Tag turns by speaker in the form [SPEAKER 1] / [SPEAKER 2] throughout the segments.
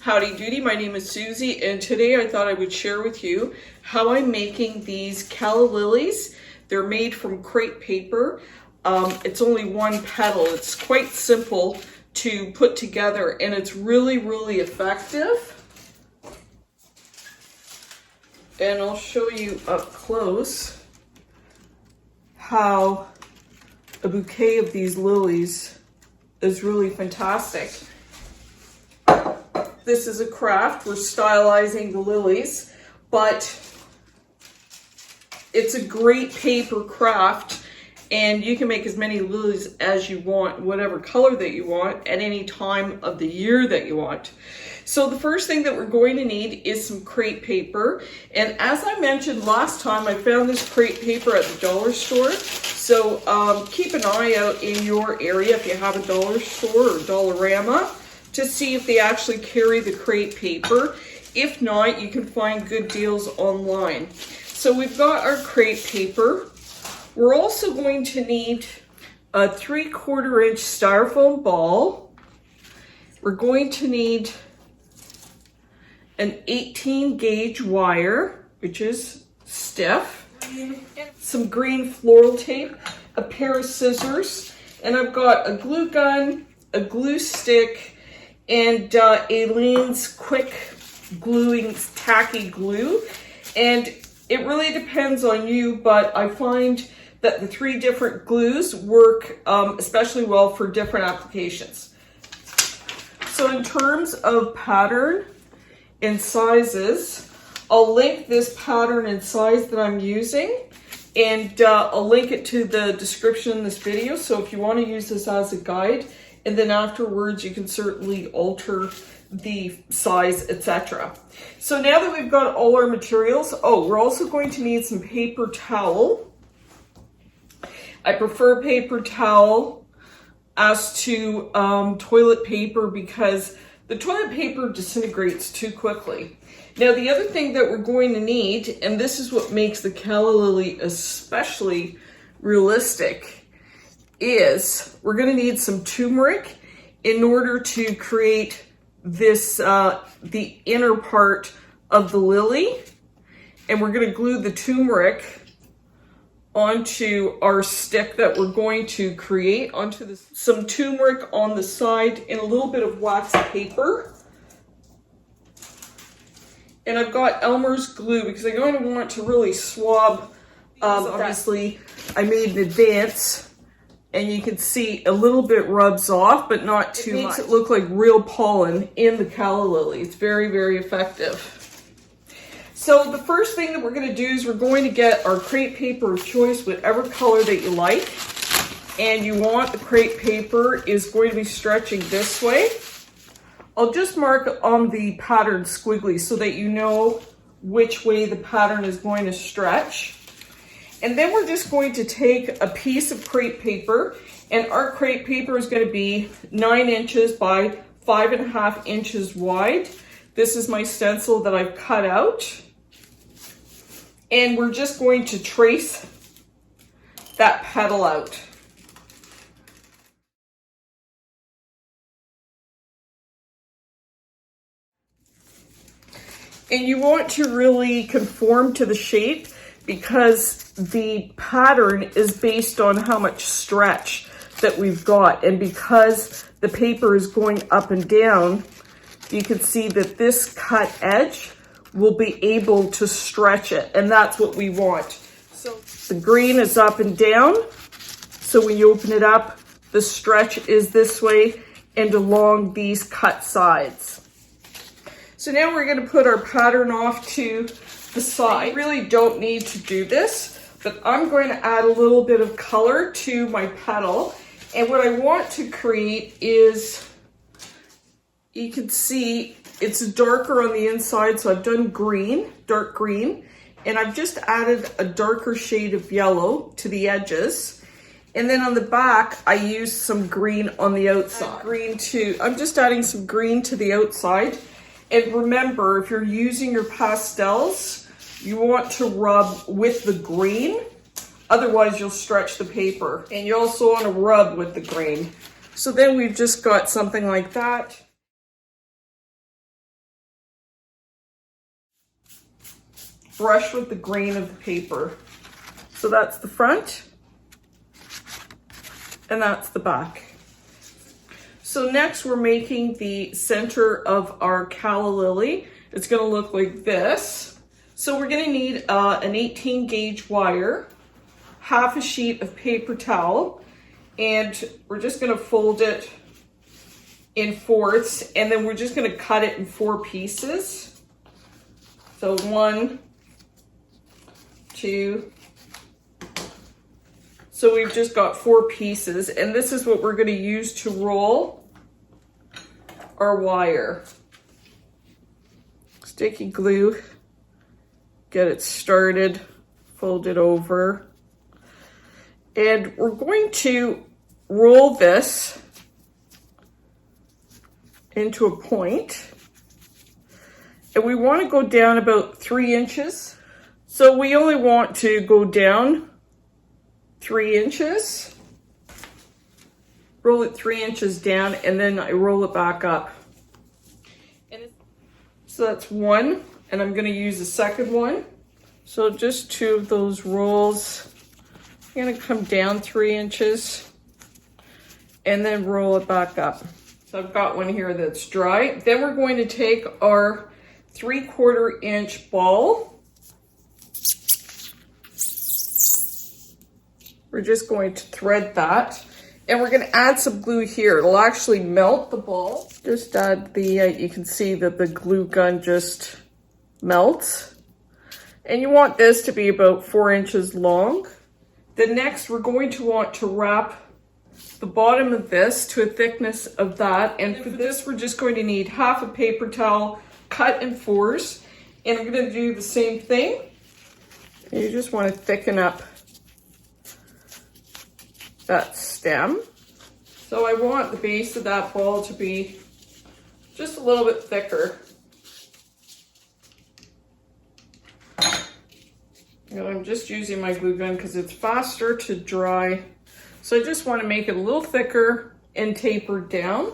[SPEAKER 1] Howdy doody, my name is Susie, and today I thought I would share with you how I'm making these calla lilies. They're made from crepe paper. It's only one petal. It's quite simple to put together, and it's really, really effective. And I'll show you up close how a bouquet of these lilies is really fantastic. This is a craft. We're stylizing the lilies, but it's a great paper craft, and you can make as many lilies as you want, whatever color that you want, at any time of the year that you want. So the first thing that we're going to need is some crepe paper. And as I mentioned last time, I found this crepe paper at the dollar store. So keep an eye out in your area if you have a dollar store or Dollarama to see if they actually carry the crepe paper. If not, you can find good deals online. So we've got our crepe paper. We're also going to need a 3/4 inch styrofoam ball. We're going to need an 18 gauge wire, which is stiff, some green floral tape, a pair of scissors, and I've got a glue gun, a glue stick, and Aleene's quick gluing tacky glue. And it really depends on you, but I find that the 3 different glues work especially well for different applications. So in terms of pattern and sizes, I'll link this pattern and size that I'm using, and I'll link it to the description in this video. So if you want to use this as a guide, and then afterwards you can certainly alter the size, etc. So now that we've got all our materials, we're also going to need some paper towel. I prefer paper towel as to toilet paper because the toilet paper disintegrates too quickly. Now the other thing that we're going to need, and this is what makes the calla lily especially realistic, is we're going to need some turmeric in order to create this, the inner part of the lily. And we're going to glue the turmeric onto our stick that we're going to create, onto this, some turmeric on the side and a little bit of wax paper. And I've got Elmer's glue because I'm going to want to really swab. Obviously, I made in advance, and you can see a little bit rubs off, but not too much. It makes it look like real pollen in the calla lily. It's very, very effective. So the first thing that we're going to do is we're going to get our crepe paper of choice, whatever color that you like. And you want the crepe paper is going to be stretching this way. I'll just mark on the pattern squiggly so that you know which way the pattern is going to stretch. And then we're just going to take a piece of crepe paper, and our crepe paper is going to be 9 inches by 5.5 inches wide. This is my stencil that I've cut out. And we're just going to trace that petal out. And you want to really conform to the shape because the pattern is based on how much stretch that we've got. And because the paper is going up and down, you can see that this cut edge will be able to stretch it, and that's what we want. So the green is up and down, so when you open it up, the stretch is this way and along these cut sides. So now we're going to put our pattern off to the side. I really don't need to do this, but I'm going to add a little bit of color to my petal. And what I want to create is, you can see it's darker on the inside, so I've done green, dark green, and I've just added a darker shade of yellow to the edges. And then on the back, I used some green on the outside. I'm just adding some green to the outside. And remember, if you're using your pastels, you want to rub with the green, otherwise you'll stretch the paper. And you also want to rub with the green. So then we've just got something like that. brush with the grain of the paper. So that's the front, and that's the back. So next we're making the center of our Calla Lily. It's gonna look like this. So we're gonna need an 18 gauge wire, half a sheet of paper towel, and we're just gonna fold it in fourths, and then we're just gonna cut it in 4 pieces. So 1, 2. So we've just got 4 pieces, and this is what we're gonna use to roll our wire. Sticky glue, get it started, fold it over. And we're going to roll this into a point, and we want to go down about 3 inches. So we only want to go down 3 inches, roll it 3 inches down, and then I roll it back up. So that's 1, and I'm going to use the second one. So just 2 of those rolls. I'm going to come down 3 inches and then roll it back up. So I've got one here that's dry. Then we're going to take our 3/4 inch ball. We're just going to thread that, and we're going to add some glue here. It'll actually melt the ball. Just add the, you can see that the glue gun just melts. And you want this to be about 4 inches long. Then next we're going to want to wrap the bottom of this to a thickness of that. And for this, we're just going to need half a paper towel cut in 4s. And I'm going to do the same thing. You just want to thicken up that stem. So I want the base of that ball to be just a little bit thicker. And I'm just using my glue gun because it's faster to dry. So I just want to make it a little thicker and tapered down.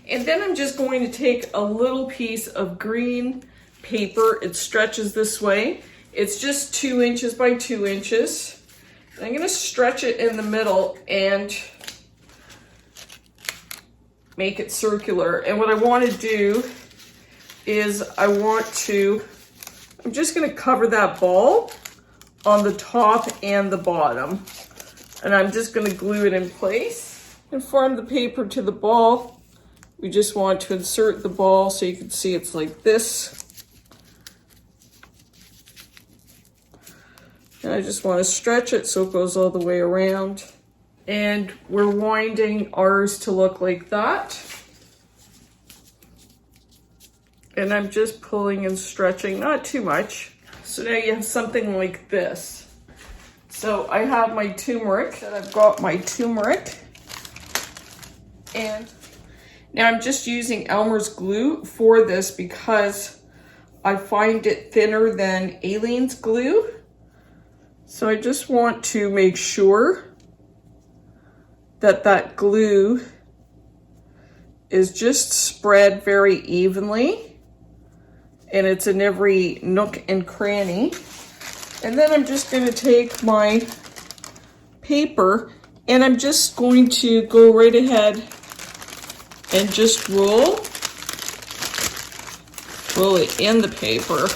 [SPEAKER 1] And then I'm just going to take a little piece of green paper. It stretches this way. It's just 2 inches by 2 inches. I'm going to stretch it in the middle and make it circular. And what I want to do is I'm just going to cover that ball on the top and the bottom. And I'm just going to glue it in place and form the paper to the ball. We just want to insert the ball so you can see it's like this. And I just want to stretch it so it goes all the way around. And we're winding ours to look like that. And I'm just pulling and stretching, not too much. So now you have something like this. So I have my turmeric, and I've got my turmeric. And now I'm just using Elmer's glue for this because I find it thinner than Aleene's glue. So I just want to make sure that that glue is just spread very evenly. And it's in every nook and cranny. And then I'm just going to take my paper and I'm just going to go right ahead and just roll it in the paper.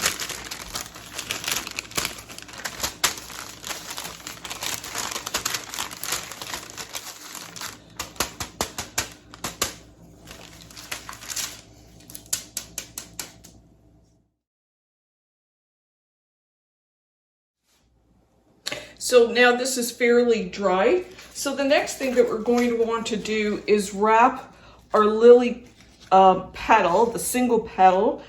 [SPEAKER 1] So now this is fairly dry. So the next thing that we're going to want to do is wrap our lily petal, the single petal,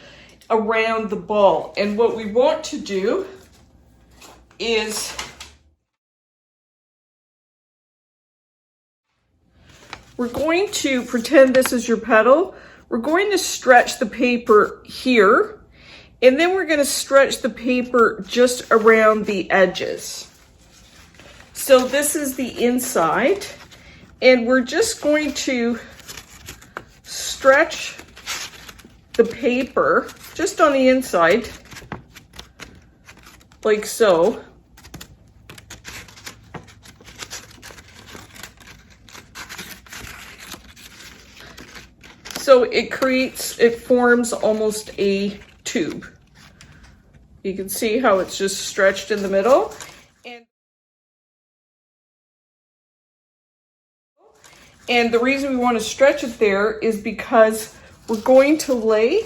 [SPEAKER 1] around the ball. And what we want to do is we're going to pretend this is your petal. We're going to stretch the paper here, and then we're going to stretch the paper just around the edges. So this is the inside, and we're just going to stretch the paper just on the inside like so. So it forms almost a tube. You can see how it's just stretched in the middle. And the reason we want to stretch it there is because we're going to lay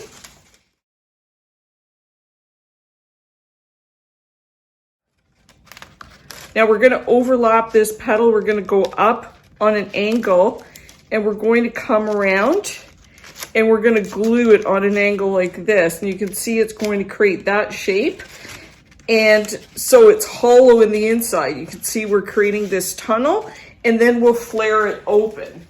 [SPEAKER 1] now we're going to overlap this petal. We're going to go up on an angle and we're going to come around and we're going to glue it on an angle like this. And you can see it's going to create that shape. And so it's hollow in the inside. You can see we're creating this tunnel and then we'll flare it open.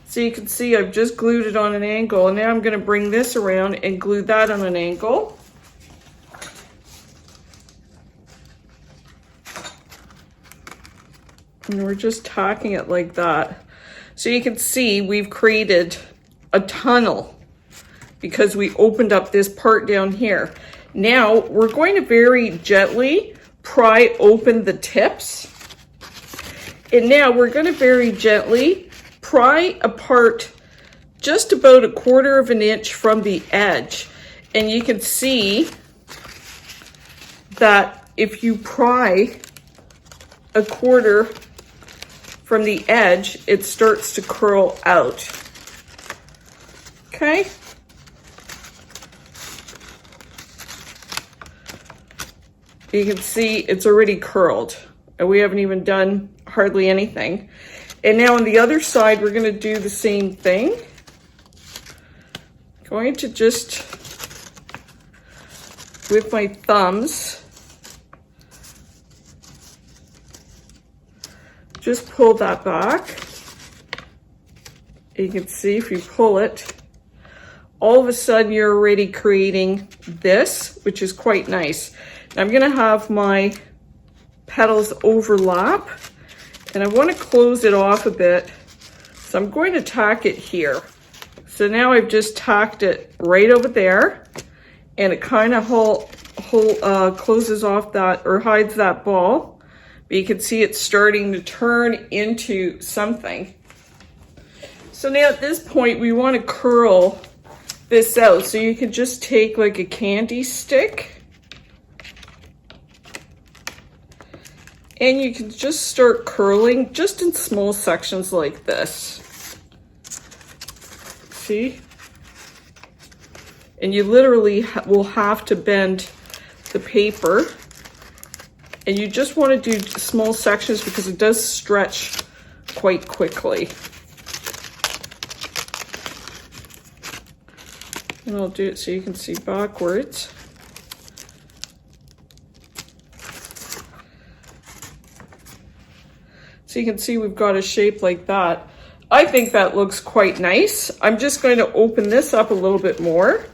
[SPEAKER 1] So you can see I've just glued it on an angle and now I'm going to bring this around and glue that on an angle. And we're just tacking it like that. So you can see we've created a tunnel because we opened up this part down here. Now we're going to very gently pry open the tips. And now we're going to very gently pry apart just about 1/4 of an inch from the edge. And you can see that if you pry 1/4 from the edge, it starts to curl out. Okay? You can see it's already curled and we haven't even done hardly anything. And now on the other side, we're going to do the same thing. Going to just, with my thumbs, just pull that back. You can see if you pull it, all of a sudden you're already creating this, which is quite nice. I'm going to have my petals overlap and I want to close it off a bit. So I'm going to tack it here. So now I've just tacked it right over there and it kind of closes off that or hides that ball. But you can see it's starting to turn into something. So now at this point we want to curl this out. So you can just take like a candy stick and you can just start curling just in small sections like this. See? And you literally will have to bend the paper. And you just want to do small sections because it does stretch quite quickly. And I'll do it so you can see backwards. So you can see we've got a shape like that. I think that looks quite nice. I'm just going to open this up a little bit more.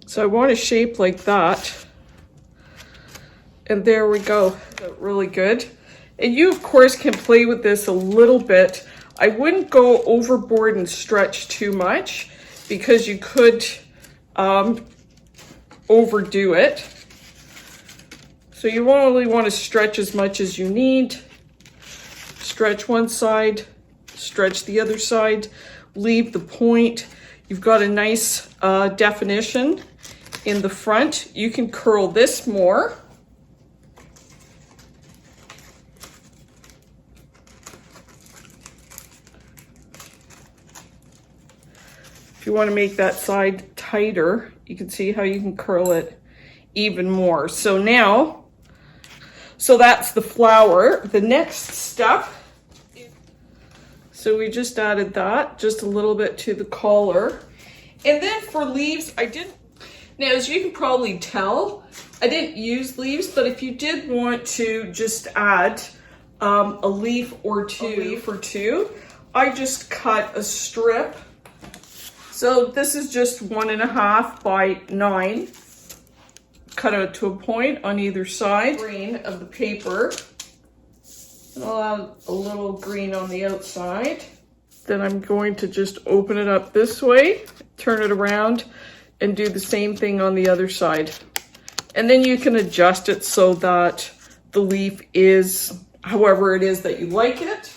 [SPEAKER 1] So I want a shape like that. And there we go. Really good. And you, of course, can play with this a little bit. I wouldn't go overboard and stretch too much because you could overdo it. So you only want to stretch as much as you need. Stretch one side, stretch the other side, leave the point. You've got a nice definition in the front. You can curl this more. If you want to make that side tighter, you can see how you can curl it even more. So now, so that's the flower. The next step, so we just added that just a little bit to the collar. And then for leaves, now as you can probably tell, I didn't use leaves, but if you did want to just add a leaf or two, I just cut a strip. So this is just 1.5 by 9. Cut out to a point on either side. Green of the paper. And I'll add a little green on the outside. Then I'm going to just open it up this way, turn it around, and do the same thing on the other side. And then you can adjust it so that the leaf is however it is that you like it.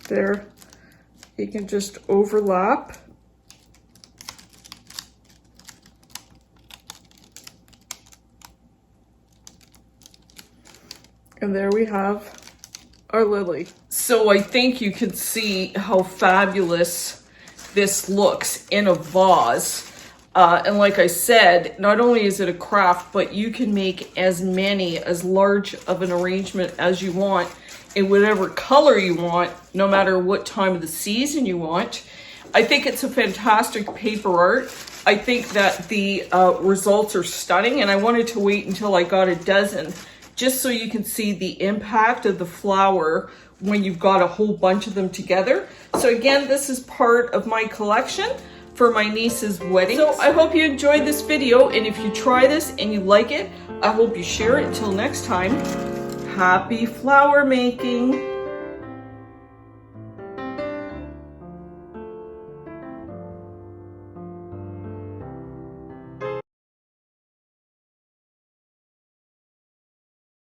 [SPEAKER 1] There, you can just overlap. And there we have our lily. So I think you can see how fabulous this looks in a vase. And like I said, not only is it a craft, but you can make as large of an arrangement as you want in whatever color you want, no matter what time of the season you want. I think it's a fantastic paper art. I think that the results are stunning, and I wanted to wait until I got a dozen just so you can see the impact of the flower when you've got a whole bunch of them together. So again, this is part of my collection for my niece's wedding. So I hope you enjoyed this video, and if you try this and you like it, I hope you share it. Until next time, happy flower making.